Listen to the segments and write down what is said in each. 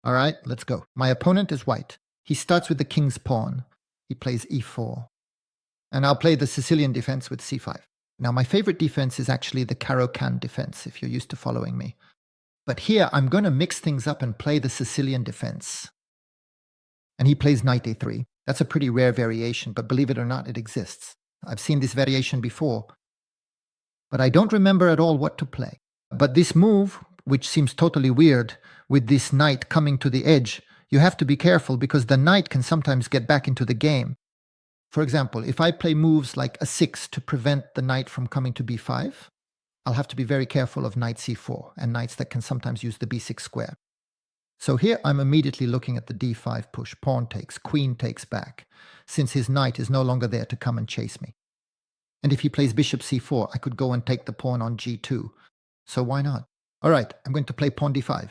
All right, let's go. My opponent is white. He starts with the king's pawn. He plays e4. And I'll play the Sicilian defense with c5. Now, my favorite defense is actually the Caro-Kann defense, if you're used to following me. But here, I'm going to mix things up and play the Sicilian defense. And he plays knight a3. That's a pretty rare variation, but believe it or not, it exists. I've seen this variation before. But I don't remember at all what to play. But this move, which seems totally weird, with this knight coming to the edge, you have to be careful because the knight can sometimes get back into the game. For example, if I play moves like a 6 to prevent the knight from coming to b5, I'll have to be very careful of knight c4 and knights that can sometimes use the b6 square. So here I'm immediately looking at the d5 push. Pawn takes, queen takes back, since his knight is no longer there to come and chase me. And if he plays bishop c4, I could go and take the pawn on g2. So why not? All right, I'm going to play pawn d5.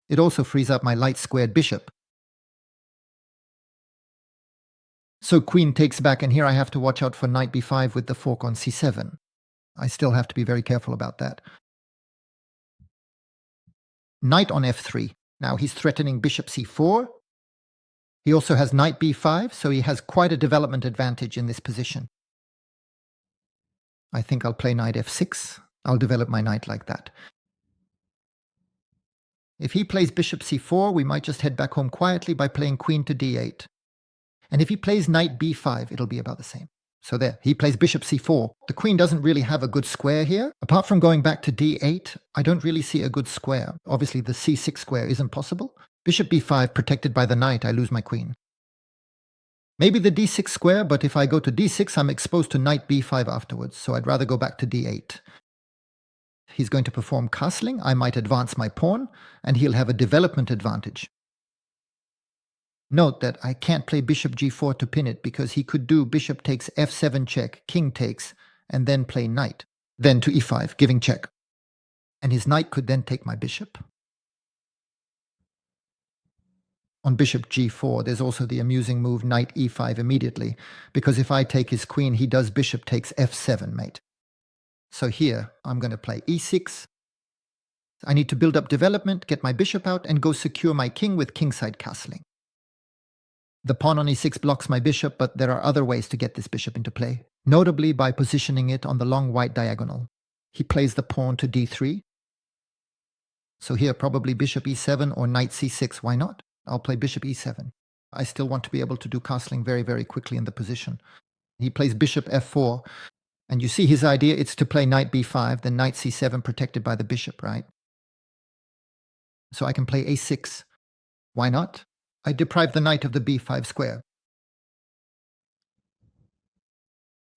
It also frees up my light-squared bishop. So queen takes back, and here I have to watch out for knight b5 with the fork on c7. I still have to be very careful about that. Knight on f3. Now he's threatening bishop c4. He also has knight b5, so he has quite a development advantage in this position. I think I'll play knight f6. I'll develop my knight like that. If he plays bishop c4, we might just head back home quietly by playing queen to d8. And if he plays knight b5, it'll be about the same. So there, he plays bishop c4. The queen doesn't really have a good square here. Apart from going back to d8, I don't really see a good square. Obviously, the c6 square isn't possible. Bishop b5 protected by the knight, I lose my queen. Maybe the d6 square, but if I go to d6, I'm exposed to knight b5 afterwards, so I'd rather go back to d8. He's going to perform castling. I might advance my pawn, and he'll have a development advantage. Note that I can't play bishop g4 to pin it because he could do bishop takes f7 check, king takes, and then play knight. Then to e5, giving check. And his knight could then take my bishop. On bishop g4, there's also the amusing move knight e5 immediately, because if I take his queen, he does bishop takes f7, mate. So here, I'm going to play e6. I need to build up development, get my bishop out, and go secure my king with kingside castling. The pawn on e6 blocks my bishop, but there are other ways to get this bishop into play, notably by positioning it on the long white diagonal. He plays the pawn to d3. So here, probably bishop e7 or knight c6. Why not? I'll play bishop e7. I still want to be able to do castling very, very quickly in the position. He plays bishop f4. And you see his idea, it's to play knight b5, then knight c7 protected by the bishop, right? So I can play a6. Why not? I deprive the knight of the b5 square.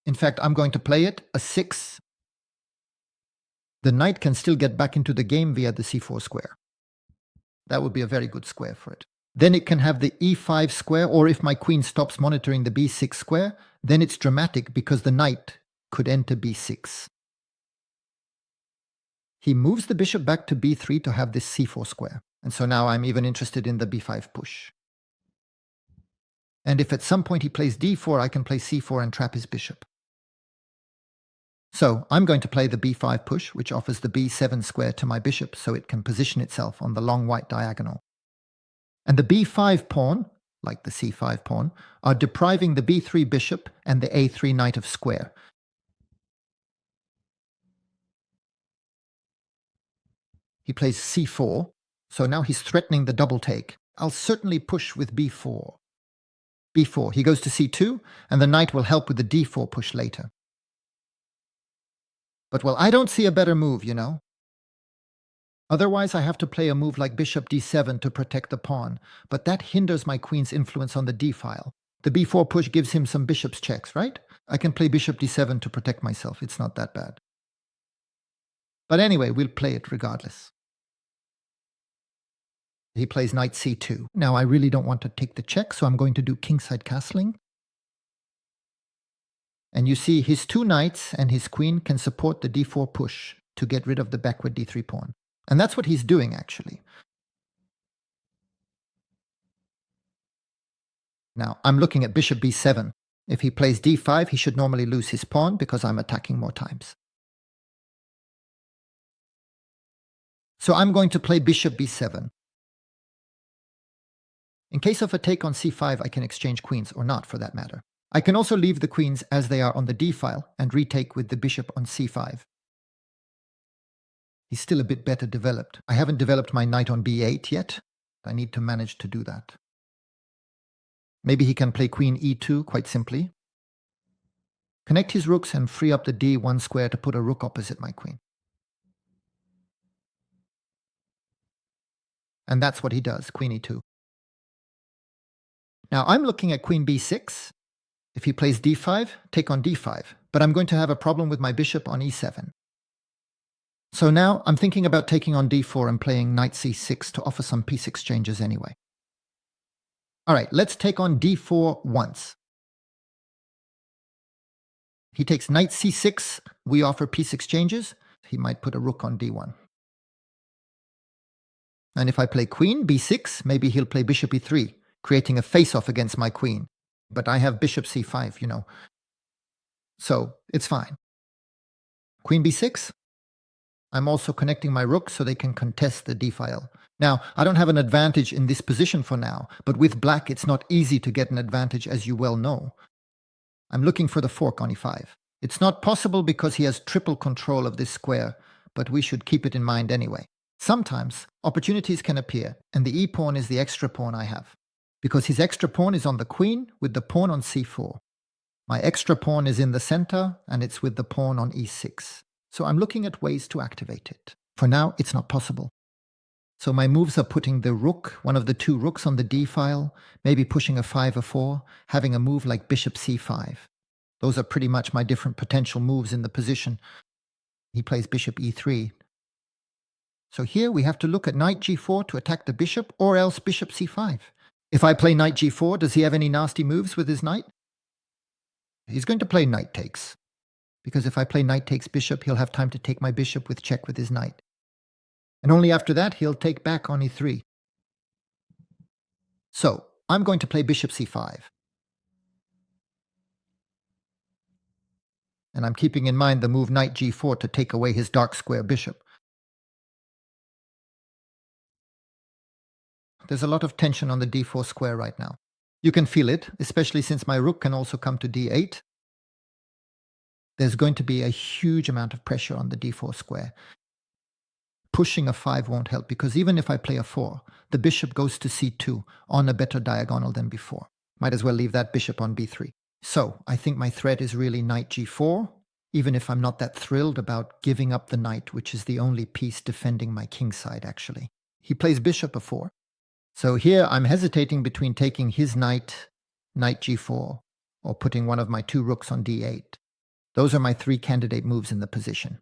In fact, I'm going to play it, a 6. The knight can still get back into the game via the c4 square. That would be a very good square for it. Then it can have the e5 square, or if my queen stops monitoring the b6 square, then it's dramatic because the knight could enter b6. He moves the bishop back to b3 to have this c4 square. And so now I'm even interested in the b5 push. And if at some point he plays d4, I can play c4 and trap his bishop. So I'm going to play the b5 push, which offers the b7 square to my bishop so it can position itself on the long white diagonal. And the b5 pawn, like the c5 pawn, are depriving the b3 bishop and the a3 knight of square. He plays c4, so now he's threatening the double take. I'll certainly push with b4. b4, he goes to c2, and the knight will help with the d4 push later. But well, I don't see a better move, you know. Otherwise, I have to play a move like bishop d7 to protect the pawn, but that hinders my queen's influence on the d-file. The b4 push gives him some bishop's checks, right? I can play bishop d7 to protect myself. It's not that bad. But anyway, we'll play it regardless. He plays knight c2. Now, I really don't want to take the check, so I'm going to do kingside castling. And you see, his two knights and his queen can support the d4 push to get rid of the backward d3 pawn. And that's what he's doing, actually. Now, I'm looking at bishop b7. If he plays d5, he should normally lose his pawn because I'm attacking more times. So I'm going to play bishop b7. In case of a take on c5, I can exchange queens, or not for that matter. I can also leave the queens as they are on the d file and retake with the bishop on c5. He's still a bit better developed. I haven't developed my knight on b8 yet. I need to manage to do that. Maybe he can play queen e2 quite simply. Connect his rooks and free up the d1 square to put a rook opposite my queen. And that's what he does, queen e2. Now I'm looking at queen b6. If he plays d5, take on d5. But I'm going to have a problem with my bishop on e7. So now I'm thinking about taking on d4 and playing knight c6 to offer some piece exchanges anyway. All right, let's take on d4 once. He takes knight c6. We offer piece exchanges. He might put a rook on d1. And if I play queen b6, maybe he'll play bishop e3, creating a face-off against my queen. But I have bishop c5, you know. So it's fine. Queen b6. I'm also connecting my rook so they can contest the d-file. Now, I don't have an advantage in this position for now, but with black it's not easy to get an advantage, as you well know. I'm looking for the fork on e5. It's not possible because he has triple control of this square, but we should keep it in mind anyway. Sometimes opportunities can appear, and the e-pawn is the extra pawn I have, because his extra pawn is on the queen with the pawn on c4. My extra pawn is in the center, and it's with the pawn on e6. So I'm looking at ways to activate it. For now, it's not possible. So my moves are putting the rook, one of the two rooks, on the d-file, maybe pushing a 5 or 4, having a move like bishop c5. Those are pretty much my different potential moves in the position. He plays bishop e3. So here we have to look at knight g4 to attack the bishop, or else bishop c5. If I play knight g4, does he have any nasty moves with his knight? He's going to play knight takes. Because if I play knight takes bishop, he'll have time to take my bishop with check with his knight. And only after that, he'll take back on e3. So, I'm going to play bishop c5. And I'm keeping in mind the move knight g4 to take away his dark square bishop. There's a lot of tension on the d4 square right now. You can feel it, especially since my rook can also come to d8. There's going to be a huge amount of pressure on the d4 square. Pushing a 5 won't help, because even if I play a 4, the bishop goes to c2 on a better diagonal than before. Might as well leave that bishop on b3. So I think my threat is really knight g4, even if I'm not that thrilled about giving up the knight, which is the only piece defending my king side, actually. He plays bishop a4. So here I'm hesitating between taking his knight, knight g4, or putting one of my two rooks on d8. Those are my three candidate moves in the position.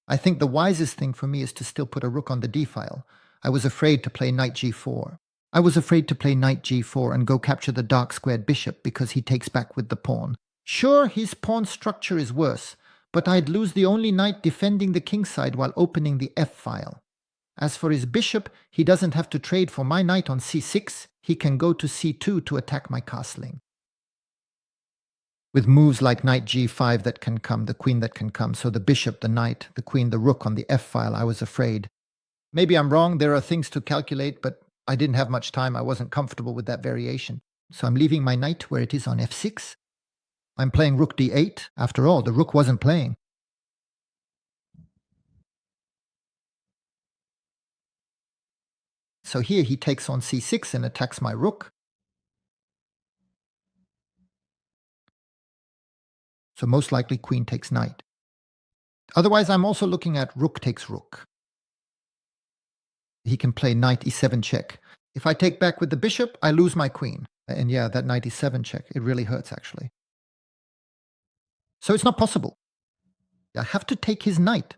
I think the wisest thing for me is to still put a rook on the d-file. I was afraid to play knight g4. I was afraid to play knight g4 and go capture the dark squared bishop because he takes back with the pawn. Sure, his pawn structure is worse, but I'd lose the only knight defending the king side while opening the f-file. As for his bishop, he doesn't have to trade for my knight on c6. He can go to c2 to attack my castling. With moves like knight g5 that can come, the queen that can come, so the bishop, the knight, the queen, the rook on the f-file, I was afraid. Maybe I'm wrong, there are things to calculate, but I didn't have much time, I wasn't comfortable with that variation. So I'm leaving my knight where it is on f6. I'm playing rook d8. After all, the rook wasn't playing. So here he takes on c6 and attacks my rook. So most likely queen takes knight. Otherwise, I'm also looking at rook takes rook. He can play knight e7 check. If I take back with the bishop, I lose my queen. And yeah, that knight e7 check, it really hurts actually. So it's not possible. I have to take his knight.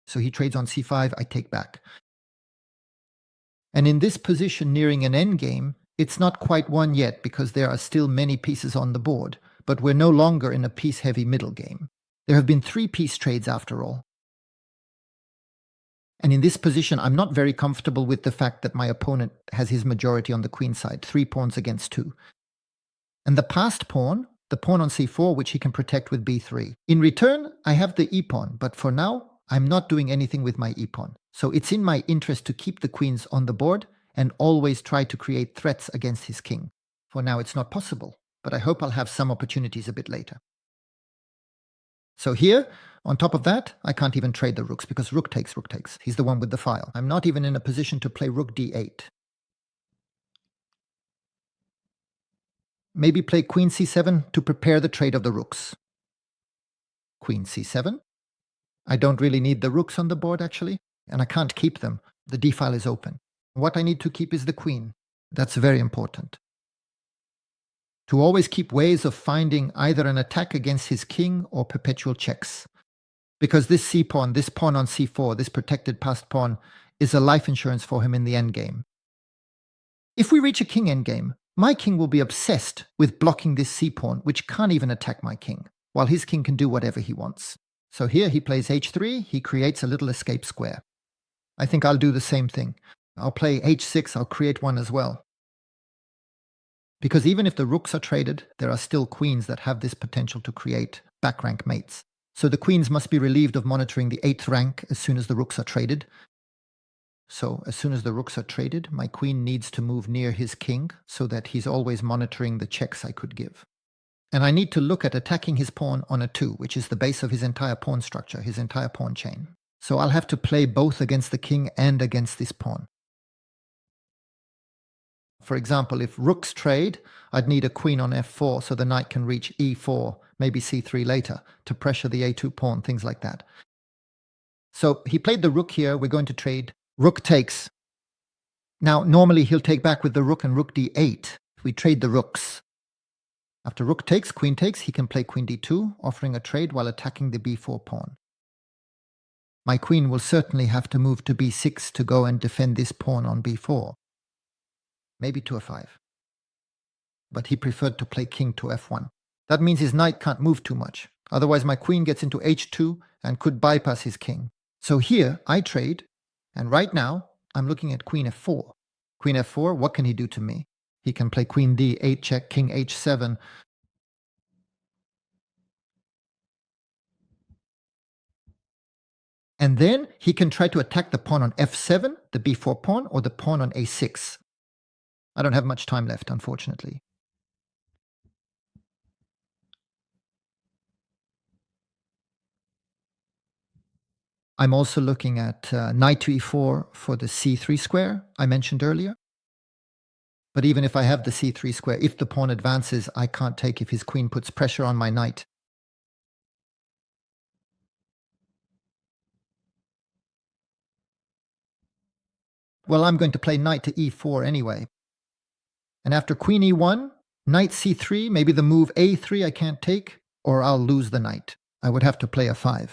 So he trades on c5, I take back. And in this position nearing an endgame, it's not quite won yet because there are still many pieces on the board, but we're no longer in a piece-heavy middle game. There have been 3 piece trades after all. And in this position, I'm not very comfortable with the fact that my opponent has his majority on the queen side, 3 pawns against 2. And the passed pawn, the pawn on c4, which he can protect with b3. In return, I have the e-pawn, but for now, I'm not doing anything with my e-pawn. So it's in my interest to keep the queens on the board and always try to create threats against his king. For now, it's not possible, but I hope I'll have some opportunities a bit later. So here, on top of that, I can't even trade the rooks because rook takes, rook takes. He's the one with the file. I'm not even in a position to play rook d8. Maybe play queen c7 to prepare the trade of the rooks. Queen c7. I don't really need the rooks on the board, actually, and I can't keep them. The d-file is open. What I need to keep is the queen. That's very important. To always keep ways of finding either an attack against his king or perpetual checks. Because this c-pawn, this pawn on c4, this protected passed pawn, is a life insurance for him in the endgame. If we reach a king endgame, my king will be obsessed with blocking this c-pawn, which can't even attack my king, while his king can do whatever he wants. So here he plays h3, he creates a little escape square. I think I'll do the same thing. I'll play h6, I'll create one as well. Because even if the rooks are traded, there are still queens that have this potential to create back rank mates. So the queens must be relieved of monitoring the 8th rank as soon as the rooks are traded. So as soon as the rooks are traded, my queen needs to move near his king so that he's always monitoring the checks I could give. And I need to look at attacking his pawn on a 2, which is the base of his entire pawn structure, his entire pawn chain. So I'll have to play both against the king and against this pawn. For example, if rooks trade, I'd need a queen on f4 so the knight can reach e4, maybe c3 later, to pressure the a2 pawn, things like that. So he played the rook here, we're going to trade. Rook takes. Now, normally he'll take back with the rook and rook d8. We trade the rooks. After rook takes, queen takes, he can play queen d2, offering a trade while attacking the b4 pawn. My queen will certainly have to move to b6 to go and defend this pawn on b4. Maybe to f5. But he preferred to play king to f1. That means his knight can't move too much. Otherwise my queen gets into h2 and could bypass his king. So here I trade, and right now I'm looking at queen f4. Queen f4, what can he do to me? He can play queen d8 check, king h7. And then he can try to attack the pawn on f7, the b4 pawn, or the pawn on a6. I don't have much time left, unfortunately. I'm also looking at knight to e4 for the c3 square I mentioned earlier. But even if I have the c3 square, if the pawn advances, I can't take if his queen puts pressure on my knight. Well, I'm going to play knight to e4 anyway. And after queen e1, knight c3, maybe the move a3 I can't take, or I'll lose the knight. I would have to play a5.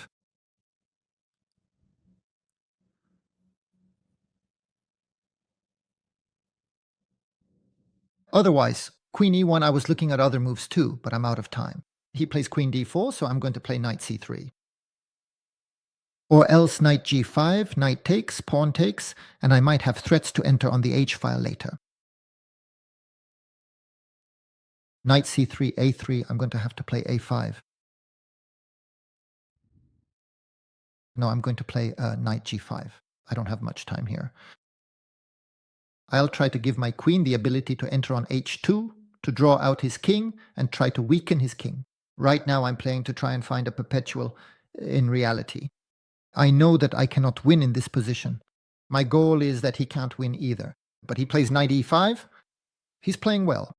Otherwise, queen e1, I was looking at other moves too, but I'm out of time. He plays queen d4, so I'm going to play knight c3. Or else knight g5, knight takes, pawn takes, and I might have threats to enter on the h-file later. Knight c3, a3, I'm going to have to play a5. No, I'm going to play knight g5. I don't have much time here. I'll try to give my queen the ability to enter on h2, to draw out his king, and try to weaken his king. Right now I'm playing to try and find a perpetual in reality. I know that I cannot win in this position. My goal is that he can't win either. But he plays knight e5. He's playing well.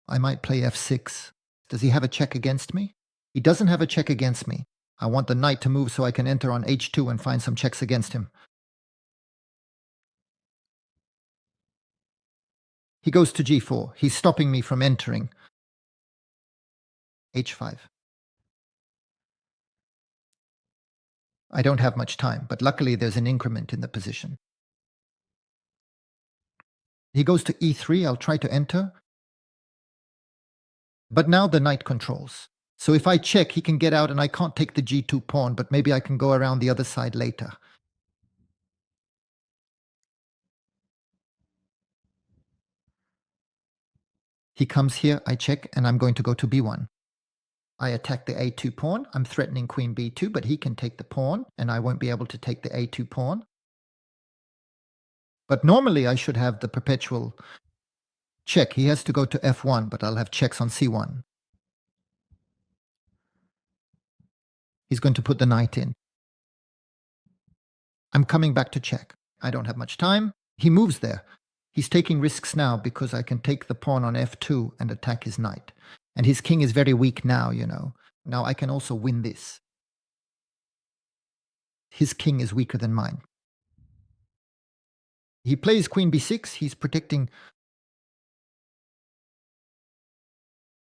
I might play f6. Does he have a check against me? He doesn't have a check against me. I want the knight to move so I can enter on h2 and find some checks against him. He goes to g4. He's stopping me from entering. h5. I don't have much time, but luckily there's an increment in the position. He goes to e3. I'll try to enter. But now the knight controls. So if I check, he can get out and I can't take the g2 pawn, but maybe I can go around the other side later. He comes here, I check, and I'm going to go to b1. I attack the a2 pawn. I'm threatening queen b2, but he can take the pawn, and I won't be able to take the a2 pawn. But normally I should have the perpetual check. He has to go to f1, but I'll have checks on c1. He's going to put the knight in. I'm coming back to check. I don't have much time. He moves there. He's taking risks now because I can take the pawn on f2 and attack his knight. And his king is very weak now, you know. Now I can also win this. His king is weaker than mine. He plays queen b6. He's protecting.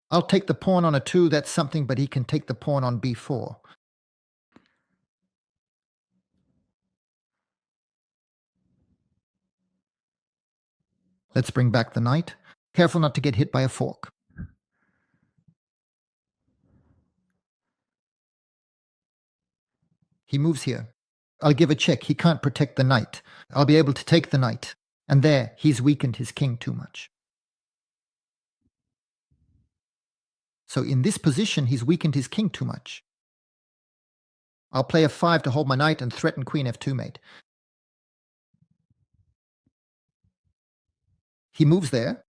I'll take the pawn on a 2. That's something, but he can take the pawn on b4. Let's bring back the knight. Careful not to get hit by a fork. He moves here. I'll give a check. He can't protect the knight. I'll be able to take the knight. And there, he's weakened his king too much. So in this position, he's weakened his king too much. I'll play f5 to hold my knight and threaten queen f2 mate. He moves there.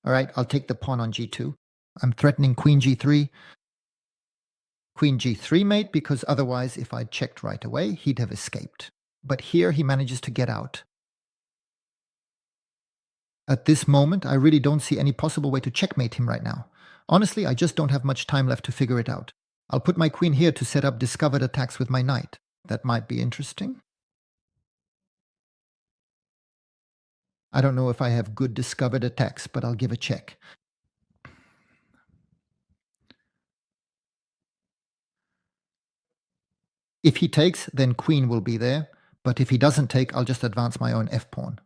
All right, I'll take the pawn on g2. I'm threatening queen g3. Queen g3 mate, because otherwise, if I'd checked right away, he'd have escaped. But here he manages to get out. At this moment, I really don't see any possible way to checkmate him right now. Honestly, I just don't have much time left to figure it out. I'll put my queen here to set up discovered attacks with my knight. That might be interesting. I don't know if I have good discovered attacks, but I'll give a check. If he takes, then queen will be there. But if he doesn't take, I'll just advance my own f-pawn.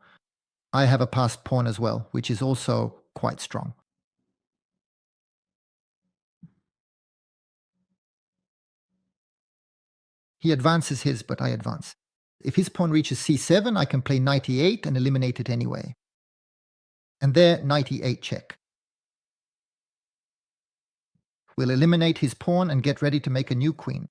I have a passed pawn as well, which is also quite strong. He advances his, but I advance. If his pawn reaches c7, I can play knight e8 and eliminate it anyway. And there, knight e8 check. We'll eliminate his pawn and get ready to make a new queen.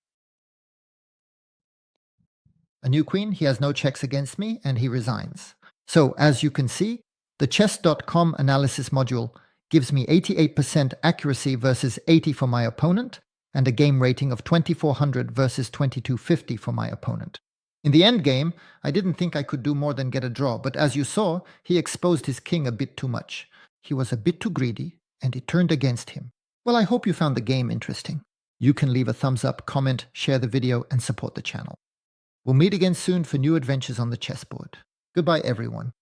A new queen, he has no checks against me, and he resigns. So, as you can see, the chess.com analysis module gives me 88% accuracy versus 80 for my opponent, and a game rating of 2400 versus 2250 for my opponent. In the endgame, I didn't think I could do more than get a draw, but as you saw, he exposed his king a bit too much. He was a bit too greedy, and it turned against him. Well, I hope you found the game interesting. You can leave a thumbs up, comment, share the video, and support the channel. We'll meet again soon for new adventures on the chessboard. Goodbye, everyone.